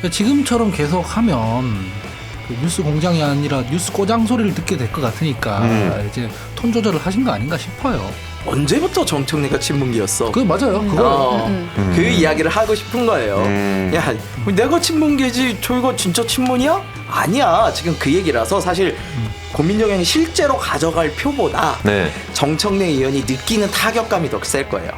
지금처럼 계속 하면 그 뉴스 공장이 아니라 뉴스 꼬장 소리를 듣게 될 것 같으니까 이제 톤 조절을 하신 거 아닌가 싶어요. 언제부터 정청래가 친문계였어? 그 맞아요. 그거 그 이야기를 하고 싶은 거예요. 야, 내가 친문계지 저희가 진짜 친문이야? 아니야. 지금 그 얘기라서 사실 고민정 형이 실제로 가져갈 표보다 네. 정청래 의원이 느끼는 타격감이 더 셀 거예요.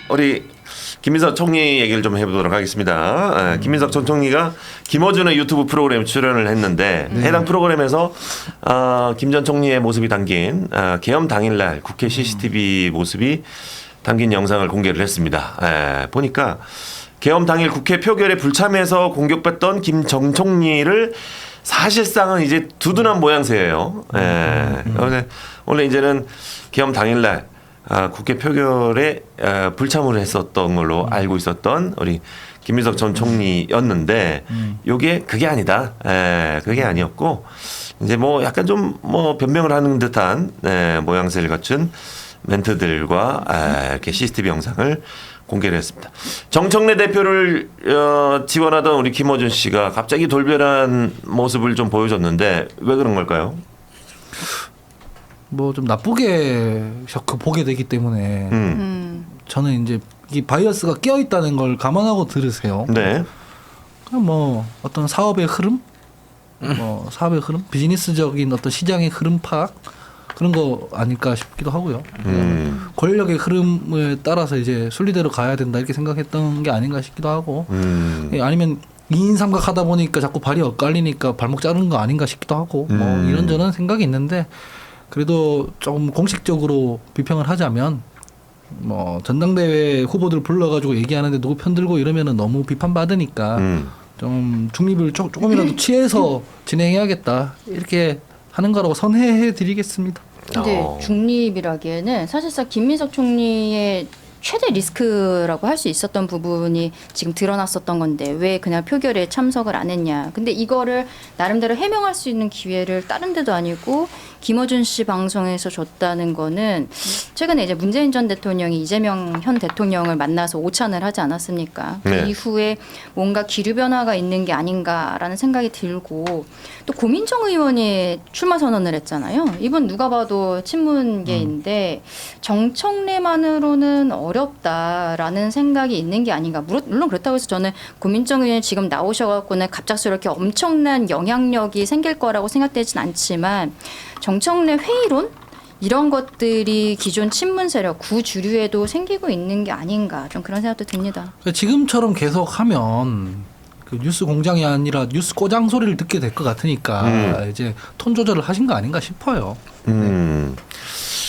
우리 김민석 총리 얘기를 좀 해보도록 하겠습니다. 김민석 전 총리가 김어준의 유튜브 프로그램 출연을 했는데 해당 프로그램에서 김 전 총리의 모습이 담긴 계엄 당일날 국회 CCTV 모습이 담긴 영상을 공개를 했습니다. 보니까 계엄 당일 국회 표결에 불참해서 공격받던 김 전 총리를 사실상은 이제 두둔한 모양새예요. 원래 이제는 계엄 당일날 국회 표결에 불참을 했었던 걸로 알고 있었던 우리 김민석 전 총리였는데 요게 그게 아니다. 그게 아니었고 이제 뭐 약간 좀 뭐 변명을 하는 듯한 모양새를 갖춘 멘트들과 이렇게 CCTV 영상을 공개를 했습니다. 정청래 대표를 지원하던 우리 김어준 씨가 갑자기 돌변한 모습을 좀 보여줬는데 왜 그런 걸까요? 뭐 좀 나쁘게 보게 되기 때문에 저는 이제 이 바이어스가 끼어 있다는 걸 감안하고 들으세요. 네. 그냥 뭐 어떤 사업의 흐름, 뭐 사업의 흐름, 비즈니스적인 어떤 시장의 흐름 파악 그런 거 아닐까 싶기도 하고요. 권력의 흐름에 따라서 이제 순리대로 가야 된다 이렇게 생각했던 게 아닌가 싶기도 하고, 아니면 이인삼각하다 보니까 자꾸 발이 엇갈리니까 발목 자르는 거 아닌가 싶기도 하고, 뭐 이런저런 생각이 있는데. 그래도 좀 공식적으로 비평을 하자면 뭐 전당대회 후보들 불러가지고 얘기하는데 누구 편들고 이러면은 너무 비판받으니까 좀 중립을 조금이라도 취해서 진행해야겠다 이렇게 하는 거라고 선회해 드리겠습니다. 근데 중립이라기에는 사실상 김민석 총리의 최대 리스크라고 할 수 있었던 부분이 지금 드러났었던 건데 왜 그냥 표결에 참석을 안 했냐. 근데 이거를 나름대로 해명할 수 있는 기회를 다른 데도 아니고 김어준 씨 방송에서 줬다는 거는 최근에 이제 문재인 전 대통령이 이재명 현 대통령을 만나서 오찬을 하지 않았습니까? 네. 그 이후에 뭔가 기류 변화가 있는 게 아닌가라는 생각이 들고 또 고민정 의원이 출마 선언을 했잖아요. 이분 누가 봐도 친문계인데 정청래만으로는 어렵다라는 생각이 있는 게 아닌가. 물론 그렇다고 해서 저는 고민정 의원이 지금 나오셔갖고는 갑작스럽게 엄청난 영향력이 생길 거라고 생각되진 않지만 정청래 회의론? 이런 것들이 기존 친문 세력 구주류에도 생기고 있는 게 아닌가 좀 그런 생각도 듭니다. 지금처럼 계속 하면 그 뉴스 공장이 아니라 뉴스 꼬장 소리를 듣게 될 것 같으니까 이제 톤 조절을 하신 거 아닌가 싶어요.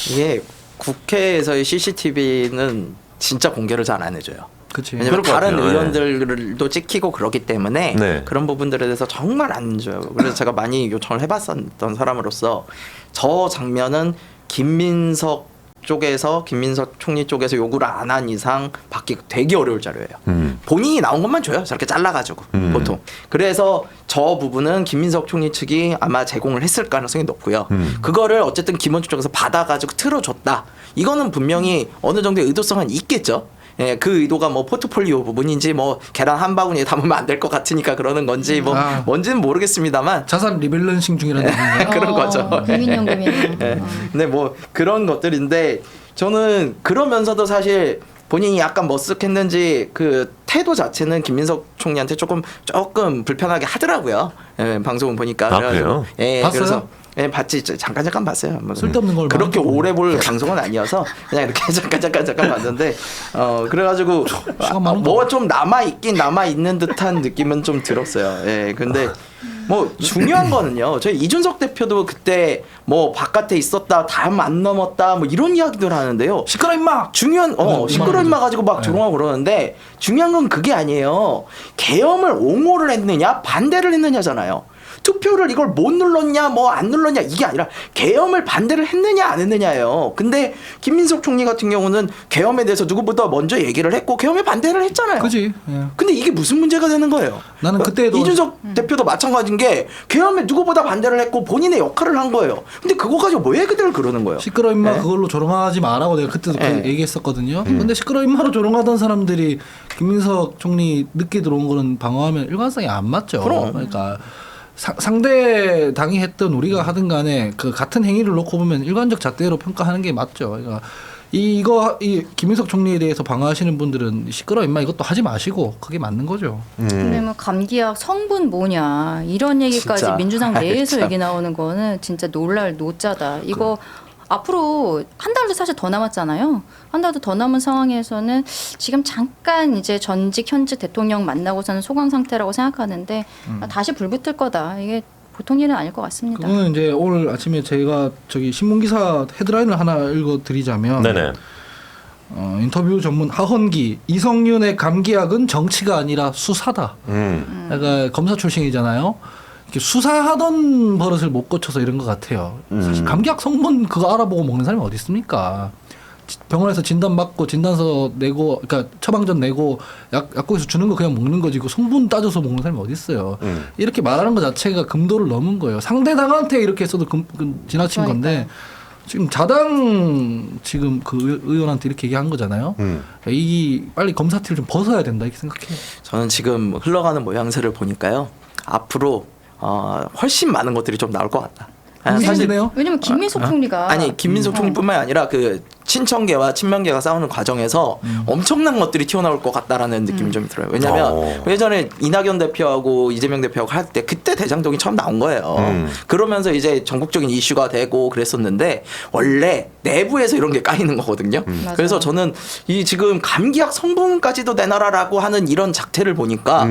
이게 국회에서의 CCTV는 진짜 공개를 잘 안 해줘요. 그치. 왜냐면 그럴 것 다른 같아요. 의원들도 찍히고 그렇기 때문에 네. 그런 부분들에 대해서 정말 안 줘요. 그래서 제가 많이 요청을 해봤었던 사람으로서 저 장면은 김민석 총리 쪽에서 요구를 안 한 이상 받기 되게 어려울 자료예요. 본인이 나온 것만 줘요. 저렇게 잘라가지고 보통. 그래서 저 부분은 김민석 총리 측이 아마 제공을 했을 가능성이 높고요. 그거를 어쨌든 김원준 쪽에서 받아가지고 틀어줬다. 이거는 분명히 어느 정도의 의도성은 있겠죠. 예, 그 의도가 뭐 포트폴리오 부분인지 뭐 계란 한 바구니에 담으면 안 될 것 같으니까 그러는 건지 뭐 뭔지는 모르겠습니다만 자산 리밸런싱 중이라는 얘기인가요? 그런 거죠. 국민연금이요. 근데 뭐 그런 것들인데 저는 그러면서도 사실 본인이 약간 머쓱했는지 그 태도 자체는 김민석 총리한테 조금 불편하게 하더라고요. 예, 방송을 보니까. 그래요? 예, 봤어요? 그래서 예, 봤지. 잠깐 봤어요. 뭐, 쓸데없는 걸 그렇게 많이 오래 볼 방송은 아니어서 그냥 이렇게 잠깐 봤는데 그래가지고 뭐 좀 남아 있는 듯한 느낌은 좀 들었어요. 예, 근데 뭐 중요한 거는요. 저희 이준석 대표도 그때 뭐 바깥에 있었다, 담 안 넘었다, 뭐 이런 이야기들 하는데요. 시끄러 임마. 중요한 시끄러 임마 가지고 막 조롱하고 그러는데 중요한 건 그게 아니에요. 계엄을 옹호를 했느냐 반대를 했느냐잖아요. 투표를 이걸 못 눌렀냐 뭐 안 눌렀냐 이게 아니라 계엄을 반대를 했느냐 안 했느냐예요. 근데 김민석 총리 같은 경우는 계엄에 대해서 누구보다 먼저 얘기를 했고 계엄에 반대를 했잖아요. 그지. 예. 근데 이게 무슨 문제가 되는 거예요? 나는 그때도 이준석 대표도 마찬가지인 게 계엄에 누구보다 반대를 했고 본인의 역할을 한 거예요. 근데 그거 가지고 왜 그대로 그러는 거예요? 시끄러 임마 네. 그걸로 조롱하지 마라고 내가 그때도 네. 얘기했었거든요. 근데 시끄러 임마로 조롱하던 사람들이 김민석 총리 늦게 들어온 거는 방어하면 일관성이 안 맞죠. 그럼. 그러니까 상대 당이 했던 우리가 하든 간에 그 같은 행위를 놓고 보면 일관적 잣대로 평가하는 게 맞죠. 그러니까 이 김민석 총리에 대해서 방어하시는 분들은 시끄러 임마 이것도 하지 마시고 그게 맞는 거죠. 근데 뭐 감기약 성분 뭐냐 이런 얘기까지 진짜. 민주당 내에서 참. 얘기 나오는 거는 진짜 놀랄 노자다. 이거 앞으로 한 달도 사실 더 남았잖아요. 한 달도 더 남은 상황에서는 지금 잠깐 이제 전직 현직 대통령 만나고서는 소강 상태라고 생각하는데 다시 불붙을 거다. 이게 보통 일은 아닐 것 같습니다. 그거는 이제 오늘 아침에 제가 저기 신문 기사 헤드라인을 하나 읽어드리자면 네네. 인터뷰 전문 하헌기 이성윤의 감기약은 정치가 아니라 수사다. 그러니까 검사 출신이잖아요. 이렇게 수사하던 버릇을 못 고쳐서 이런 것 같아요. 사실 감기약 성분 그거 알아보고 먹는 사람이 어디 있습니까? 병원에서 진단 받고 진단서 내고, 그러니까 처방전 내고 약국에서 주는 거 그냥 먹는 거지. 그 성분 따져서 먹는 사람이 어디 있어요? 이렇게 말하는 것 자체가 금도를 넘은 거예요. 상대당한테 이렇게 했어도 지나친 건데. 지금 자당 지금 그 의원한테 이렇게 얘기한 거잖아요. 이 빨리 검사티를 좀 벗어야 된다 이렇게 생각해요. 저는 지금 흘러가는 모양새를 보니까요. 앞으로 훨씬 많은 것들이 좀 나올 것 같다. 사실이네요. 왜냐면 김민석 총리가 아니 김민석 총리뿐만이 아니라 그 친청계와 친명계가 싸우는 과정에서 엄청난 것들이 튀어나올 것 같다라는 느낌이 좀 들어요. 왜냐하면 예전에 이낙연 대표하고 이재명 대표하고 할 때 그때 대장동이 처음 나온 거예요. 그러면서 이제 전국적인 이슈가 되고 그랬었는데 원래 내부에서 이런 게 까이는 거거든요. 그래서 저는 이 지금 감기약 성분까지도 내놔라라고 하는 이런 작태를 보니까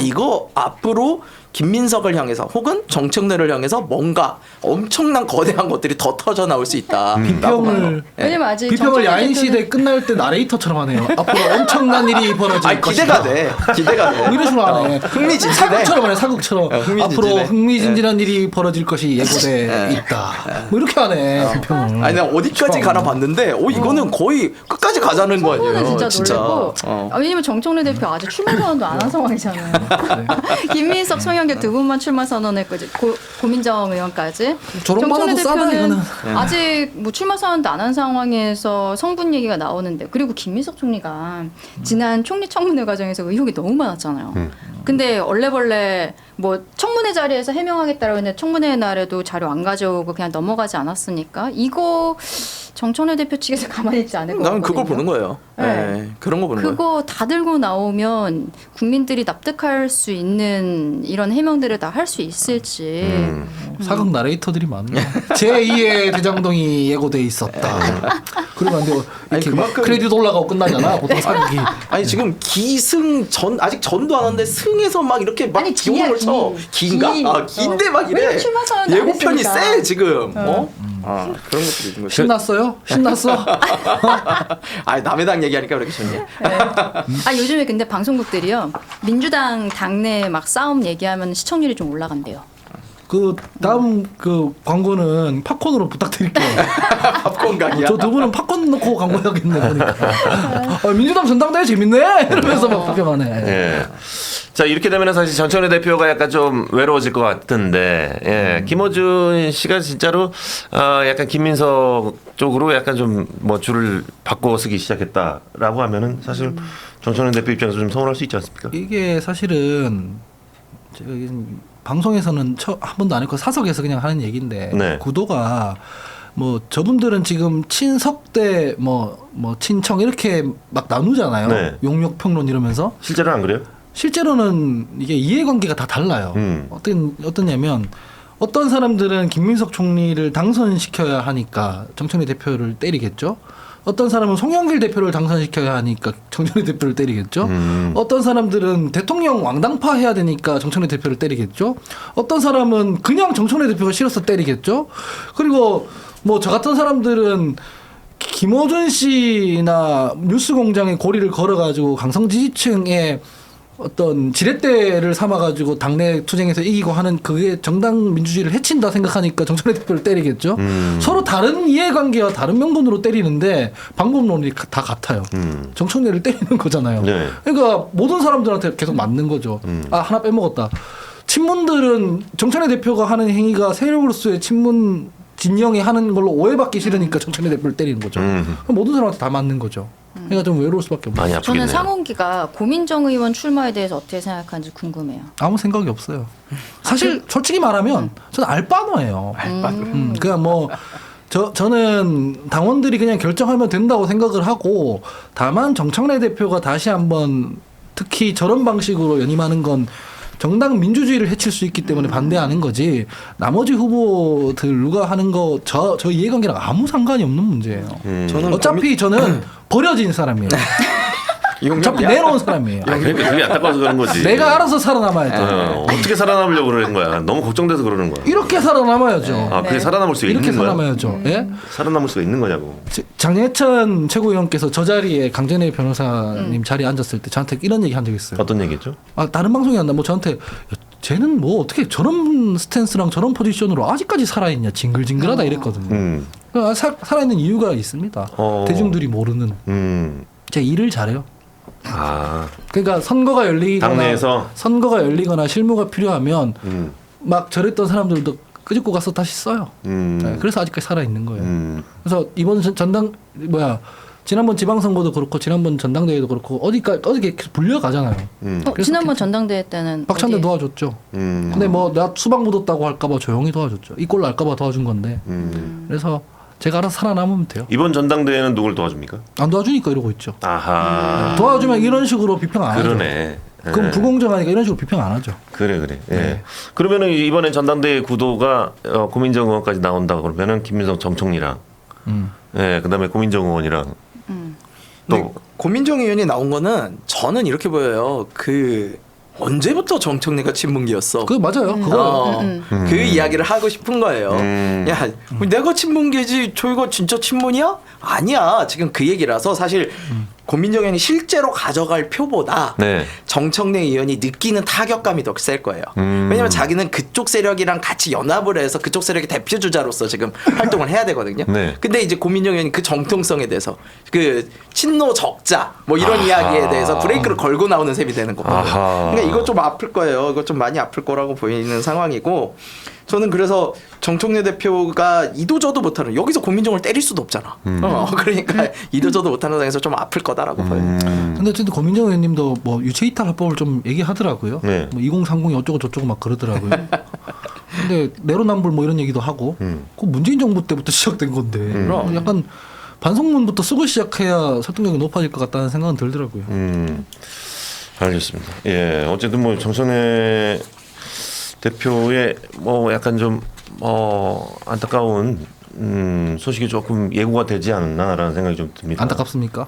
이거 앞으로 김민석을 향해서 혹은 정청래를 향해서 뭔가 엄청난 거대한 것들이 더 터져 나올 수 있다. 비평을 왜냐면 아직 비평을 정청래 야인 대표는- 시대 끝날 때 나레이터처럼 하네요. 앞으로 엄청난 일이 벌어질 기대가 것이다. 돼. 기대가 돼. 이런 식으로 하네. 흥미진진해. 사극처럼 하네. 사극처럼. 흥미진진해. 앞으로 흥미진진한 일이 벌어질 것이 예고돼 있다. 뭐 이렇게 하네. 비평을. 아니 내가 어디까지 가나 봤는데 이거는 거의 끝까지 가자는 거 아니에요. 성분은 진짜 놀랐고 왜냐면 정청래 대표 아직 출마 선언도 안 한 상황이잖아요. 김민석, 송영길 두 분만 출마 선언했고 이제 고민정 의원까지. 저런 정청래 받아도 싸다, 대표는 이거는. 아직 뭐 출마 선언도 안 한 상황에서 성분 얘기가 나오는데 그리고 김민석 총리가 지난 총리 청문회 과정에서 의혹이 너무 많았잖아요. 근데 얼레벌레 뭐 청문회 자리에서 해명하겠다라고 했는데 청문회 날에도 자료 안 가져오고 그냥 넘어가지 않았으니까 이거 정청래 대표 측에서 가만히 있지 않을 것 같거든요. 나는 그걸 보는 거예요. 네. 그런 거 보는 거예요. 그거 다 들고 나오면 국민들이 납득할 수 있는 이런 해명들을 다 할 수 있을지. 사극 나레이터들이 많네. 제2의 대장동이 예고돼 있었다. 그러면 안 돼요. 아니, 이렇게 그만큼- 막 크레딧 올라가고 끝나잖아. 보통 사극이. 아니 지금 기승 전 아직 전도 안 왔는데 승에서 막 이렇게 막 아니, 기용을 기야, 쳐. 기. 기인가? 기. 기인데 막 이래. 왜냐면 출마 선언도 안 예고편이 했으니까. 세 지금. 그런 것들이 있는 거죠. 신났어요? 신났어? 남의 당 얘기하니까 왜 이렇게 좋냐? 요즘에 근데 방송국들이요 민주당 당내 막 싸움 얘기하면 시청률이 좀 올라간대요. 그 다음 그 광고는 팝콘으로 부탁드릴게요. 팝콘 강이야. 저 두 분은 팝콘 넣고 광고해야겠네 보니까. 민주당 전당대회 재밌네 이러면서 막 비평하네. 예. 자 이렇게 되면 사실 전청래 대표가 약간 좀 외로워질 것 같은데 김어준 씨가 진짜로 약간 김민석 쪽으로 약간 좀 뭐 줄을 바꿔 쓰기 시작했다라고 하면은 사실 전청래 대표 입장에서 좀 서운할 수 있지 않습니까? 이게 사실은 제가 방송에서는 한 번도 안 했고 사석에서 그냥 하는 얘기인데 네. 구도가 뭐 저분들은 지금 친석대 뭐 친청 이렇게 막 나누잖아요. 네. 용역평론 이러면서 실제로는 안 그래요? 실제로는 이게 이해관계가 다 달라요. 어떠냐면 어떤 사람들은 김민석 총리를 당선시켜야 하니까 정청래 대표를 때리겠죠. 어떤 사람은 송영길 대표를 당선시켜야 하니까 정청래 대표를 때리겠죠. 어떤 사람들은 대통령 왕당파 해야 되니까 정청래 대표를 때리겠죠. 어떤 사람은 그냥 정청래 대표가 싫어서 때리겠죠. 그리고 뭐 저 같은 사람들은 김어준 씨나 뉴스공장에 고리를 걸어가지고 강성 지지층에 어떤 지렛대를 삼아가지고 당내 투쟁에서 이기고 하는 그게 정당 민주주의를 해친다 생각하니까 정청래 대표를 때리겠죠. 서로 다른 이해관계와 다른 명분으로 때리는데 방법론이 다 같아요. 정청래를 때리는 거잖아요. 네. 그러니까 모든 사람들한테 계속 맞는 거죠. 아 하나 빼먹었다. 친문들은 정청래 대표가 하는 행위가 세력으로서의 친문 진영이 하는 걸로 오해받기 싫으니까 정청래 대표를 때리는 거죠. 모든 사람한테 다 맞는 거죠. 그러니까 좀 외로울 수밖에 없어요. 많이 아프겠네요. 저는 상홍기가 고민정 의원 출마에 대해서 어떻게 생각하는지 궁금해요. 아무 생각이 없어요. 사실 솔직히 말하면 저는 알바노예요. 그냥 뭐 저는 당원들이 그냥 결정하면 된다고 생각을 하고 다만 정청래 대표가 다시 한번 특히 저런 방식으로 연임하는 건 정당 민주주의를 해칠 수 있기 때문에 반대하는 거지 나머지 후보들 누가 하는 거 저 이해관계랑 아무 상관이 없는 문제예요. 저는 어차피 저는 버려진 사람이에요. 어차피 내놓은 사람이에요. 그러니까 그게 안타까워서 그런 거지. 내가 알아서 살아남아야죠. 어떻게 살아남으려고 그러는 거야? 너무 걱정돼서 그러는 거야. 이렇게 살아남아야죠. 아, 그게 살아남을 수가 이렇게 있는 거야? 살아남아야죠. 예? 살아남을 수가 있는 거냐고. 장예찬 최고위원께서 저 자리에 강전혜 변호사님 자리에 앉았을 때 저한테 이런 얘기 한 적 있어요. 어떤 얘기죠? 아, 다른 방송이었나? 뭐 저한테 쟤는 뭐 어떻게 저런 스탠스랑 저런 포지션으로 아직까지 살아있냐 징글징글하다 이랬거든요. 살아있는 이유가 있습니다. 대중들이 모르는 제 일을 잘해요. 아, 그러니까 선거가 열리거나 당내에서? 선거가 열리거나 실무가 필요하면 막 저랬던 사람들도 끄집고 가서 다시 써요. 네, 그래서 아직까지 살아 있는 거예요. 그래서 이번 지난번 지방선거도 그렇고 지난번 전당대회도 그렇고 어디게 계속 불려가잖아요. 지난번 전당대회 때는 박찬대 어디- 도와줬죠. 근데 뭐 나 수박 묻었다고 할까봐 조용히 도와줬죠. 이 꼴 날까봐 도와준 건데. 그래서 제가 알아서 살아남으면 돼요. 이번 전당대회는 누굴 도와줍니까? 안 도와주니까 이러고 있죠. 아하. 도와주면 이런 식으로 비평 안 하죠. 그러네. 그럼 부공정하니까 이런 식으로 비평 안 하죠. 그래. 예. 그러면은 이번에 전당대회 구도가 고민정 의원까지 나온다 그러면은 김민석 정청리랑, 예, 그다음에 고민정 의원이랑 또 고민정 의원이 나온 거는 저는 이렇게 보여요. 언제부터 정청래가 친문계였어? 그 맞아요. 그거 그 이야기를 하고 싶은 거예요. 야, 내가 친문계지. 저희가 진짜 친문이야? 아니야. 지금 그 얘기라서 사실 고민정 의원이 실제로 가져갈 표보다 네. 정청래 의원이 느끼는 타격감이 더 셀 거예요. 왜냐면 자기는 그쪽 세력이랑 같이 연합을 해서 그쪽 세력의 대표 주자로서 지금 활동을 해야 되거든요. 네. 근데 이제 고민정 의원이 그 정통성에 대해서 그 친노 적자 뭐 이런 아하. 이야기에 대해서 브레이크를 걸고 나오는 셈이 되는 거거든요. 아하. 그러니까 이거 좀 아플 거예요. 이거 좀 많이 아플 거라고 보이는 상황이고 저는 그래서 정청래 대표가 이도저도 못하는 여기서 고민정을 때릴 수도 없잖아. 그러니까 이도저도 못하는 상황에서 좀 아플 거다라고 보여요. 근데 어쨌든 고민정 의원님도 뭐 유체 이탈 합법을 좀 얘기하더라고요. 네. 뭐 2030이 어쩌고 저쩌고 막 그러더라고요. 근데 내로남불 뭐 이런 얘기도 하고 그 문재인 정부 때부터 시작된 건데 약간 반성문부터 쓰고 시작해야 설득력이 높아질 것 같다는 생각은 들더라고요. 알겠습니다. 예, 어쨌든 뭐 정선혜 대표의 뭐 약간 좀 안타까운 소식이 조금 예고가 되지 않았나라는 생각이 좀 듭니다. 안타깝습니까?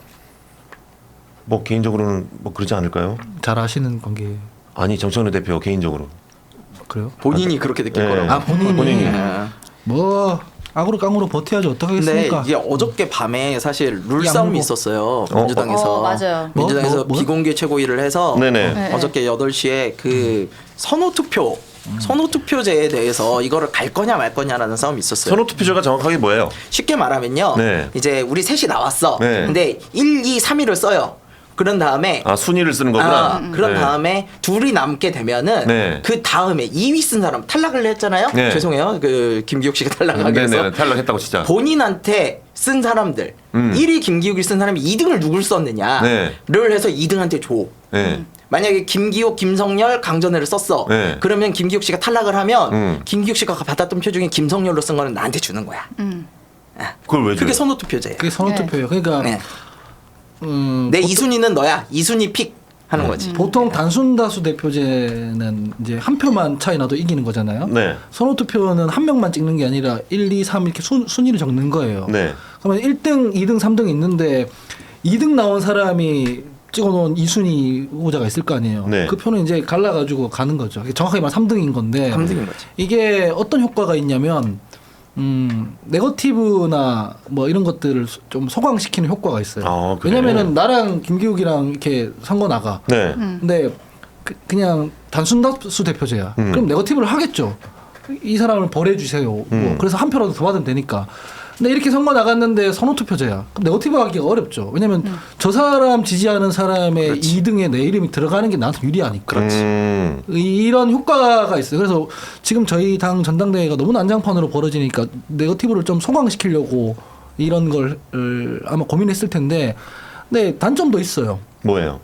뭐 개인적으로는 뭐 그러지 않을까요? 잘 아시는 관계 아니 정선혜 대표 개인적으로. 그래요? 본인이 그렇게 느낄 네. 거라고. 아 본인이 본인이. 뭐 악으로 깡으로 버텨야지 근데 어떡하겠습니까? 이게 어저께 밤에 사실 룰 이 싸움이 악물고. 있었어요. 민주당에서. 맞아요. 민주당에서 뭐? 비공개 최고위를 해서 네네. 네. 어저께 8시에 그 선호 투표제에 대해서 이거를 갈 거냐 말 거냐라는 싸움이 있었어요. 선호 투표제가 정확하게 뭐예요? 쉽게 말하면요. 네. 이제 우리 셋이 나왔어. 네. 근데 1, 2, 3위를 써요. 그런 다음에 아 순위를 쓰는 거구나. 그런 네. 다음에 둘이 남게 되면은 네. 그 다음에 2위 쓴 사람 탈락을 했잖아요. 네. 죄송해요. 그 김기욱 씨가 탈락하게 해서 네네 탈락했다고 진짜. 본인한테 쓴 사람들 1위 김기욱이 쓴 사람이 2등을 누굴 썼느냐를 네. 해서 2등한테 줘. 네. 만약에 김기욱, 김성열, 강전혜를 썼어. 네. 그러면 김기욱 씨가 탈락을 하면 김기욱 씨가 받았던 표 중에 김성열로 쓴 거는 나한테 주는 거야. 그걸 왜 줘? 그게 선호 투표제예요. 그게 선호투표예요. 그러니까 네. 내 2순위는 너야. 2순위 픽 하는 거지. 보통 단순 다수 대표제는 이제 한 표만 차이 나도 이기는 거잖아요. 네. 선호투표는 한 명만 찍는 게 아니라 1, 2, 3 이렇게 순위를 적는 거예요. 네. 그러면 1등, 2등, 3등 있는데 2등 나온 사람이 찍어놓은 2순위 후보자가 있을 거 아니에요. 네. 그 표는 이제 갈라가지고 가는 거죠. 정확하게 말하면 3등인 건데 3등인 거지. 이게 어떤 효과가 있냐면 네거티브나 뭐 이런 것들을 좀 소강시키는 효과가 있어요. 아, 그래요? 왜냐면은 나랑 김기욱이랑 이렇게 선거 나가. 네. 근데 그냥 단순 다수 대표제야. 그럼 네거티브를 하겠죠. 이 사람을 벌해주세요. 뭐 그래서 한 표라도 더 받으면 되니까. 근데 이렇게 선거 나갔는데 선호투표제야. 그럼 네거티브 하기가 어렵죠. 왜냐면 저 사람 지지하는 사람의 그렇지. 2등에 내 이름이 들어가는 게 나한테 유리하니까. 그렇지. 이런 효과가 있어요. 그래서 지금 저희 당 전당대회가 너무 난장판으로 벌어지니까 네거티브를 좀 소강시키려고 이런 걸 아마 고민했을 텐데, 근데 단점도 있어요. 뭐예요?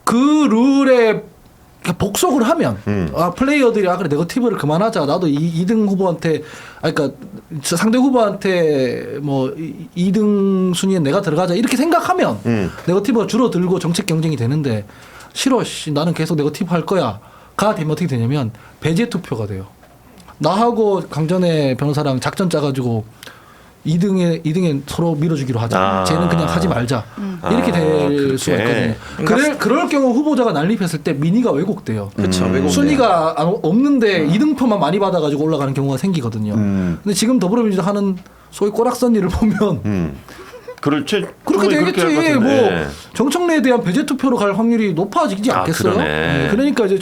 그 룰에 복속을 하면 플레이어들이 그래 네거티브를 그만하자. 나도 2등 후보한테 그러니까 상대 후보한테 뭐 2등 순위에 내가 들어가자 이렇게 생각하면 네거티브가 줄어들고 정책 경쟁이 되는데 싫어. 나는 계속 네거티브 할 거야가 되면 어떻게 되냐면 배제 투표가 돼요. 나하고 강전의 변호사랑 작전 짜가지고 2등에 서로 밀어주기로 하자. 쟤는 그냥 하지 말자. 이렇게 될 그렇게. 수가 있거든요. 그럴 경우 후보자가 난립했을 때 민의가 왜곡돼요. 그렇죠. 왜곡돼요. 순위가 없는데 2등표만 많이 받아가지고 올라가는 경우가 생기거든요. 근데 지금 더불어민주당 하는 소위 꼬락선리를 보면 그렇게 그렇게 되겠지. 할 것 같은데. 뭐 정청래에 대한 배제 투표로 갈 확률이 높아지지 않겠어요? 그러네. 그러니까 이제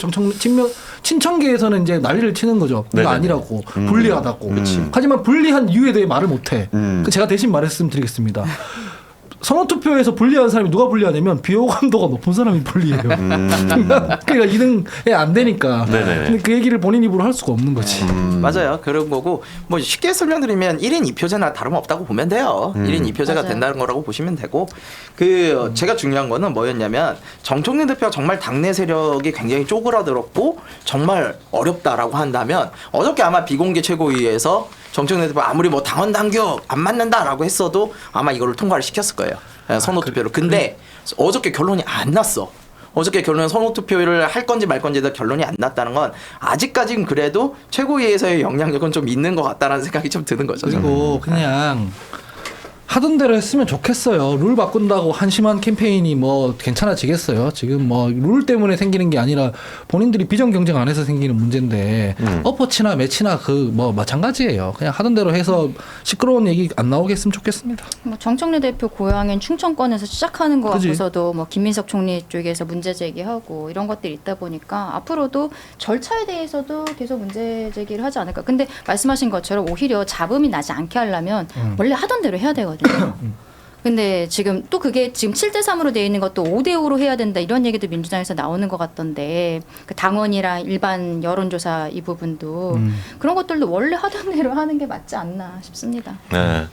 친청계에서는 이제 난리를 치는 거죠. 이거 네네네. 아니라고 불리하다고. 그치. 하지만 불리한 이유에 대해 말을 못해. 그 제가 대신 말씀드리겠습니다. 선호투표에서 불리한 사람이 누가 불리하냐면 비호감도가 높은 사람이 불리해요. 그러니까 2등에 안 되니까. 네네네. 근데 그 얘기를 본인 입으로 할 수가 없는 거지. 맞아요. 그런 거고 뭐 쉽게 설명드리면 1인 2표제나 다름없다고 보면 돼요. 1인 2표제가 맞아요. 된다는 거라고 보시면 되고 제가 중요한 거는 뭐였냐면 정청래 대표가 정말 당내 세력이 굉장히 쪼그라들었고 정말 어렵다라고 한다면 어저께 아마 비공개 최고위에서 정청래 대표 아무리 뭐 당원 당규 안 맞는다라고 했어도 아마 이거를 통과를 시켰을 거예요. 선호투표로. 근데 어저께 결론이 안 났어. 어저께 결론은 선호투표를 할 건지 말 건지도 결론이 안 났다는 건 아직까지는 그래도 최고위에서의 영향력은 좀 있는 것 같다라는 생각이 좀 드는 거죠. 그리고 그냥 하던 대로 했으면 좋겠어요. 룰 바꾼다고 한심한 캠페인이 뭐 괜찮아지겠어요. 지금 뭐 룰 때문에 생기는 게 아니라 본인들이 비전 경쟁 안 해서 생기는 문제인데 어퍼치나 매치나 그 뭐 마찬가지예요. 그냥 하던 대로 해서 시끄러운 얘기 안 나오게 했으면 좋겠습니다. 뭐 정청래 대표 고향인 충청권에서 시작하는 것 그치? 같고서도 뭐 김민석 총리 쪽에서 문제 제기하고 이런 것들이 있다 보니까 앞으로도 절차에 대해서도 계속 문제 제기를 하지 않을까. 근데 말씀하신 것처럼 오히려 잡음이 나지 않게 하려면 원래 하던 대로 해야 되거든요. 근데 지금 또 그게 지금 7대3으로 돼 있는 것도 5대5로 해야 된다 이런 얘기도 민주당에서 나오는 것 같던데 그 당원이랑 일반 여론조사 이 부분도 그런 것들도 원래 하던 대로 하는 게 맞지 않나 싶습니다. 네.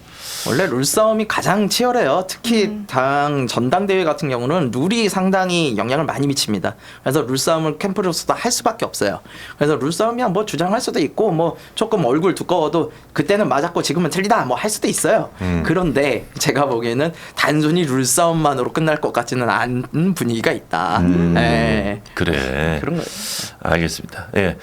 원래 룰싸움이 가장 치열해요. 특히 당 전당대회 같은 경우는 룰이 상당히 영향을 많이 미칩니다. 그래서 룰싸움을 캠프로서도 할 수밖에 없어요. 그래서 룰싸움이야 뭐 주장할 수도 있고 뭐 조금 얼굴 두꺼워도 그때는 맞았고 지금은 틀리다 뭐 할 수도 있어요. 그런데 제가 보기에는 단순히 룰싸움만으로 끝날 것 같지는 않은 분위기가 있다. 예. 그래. 그런 거예요. 알겠습니다. 예.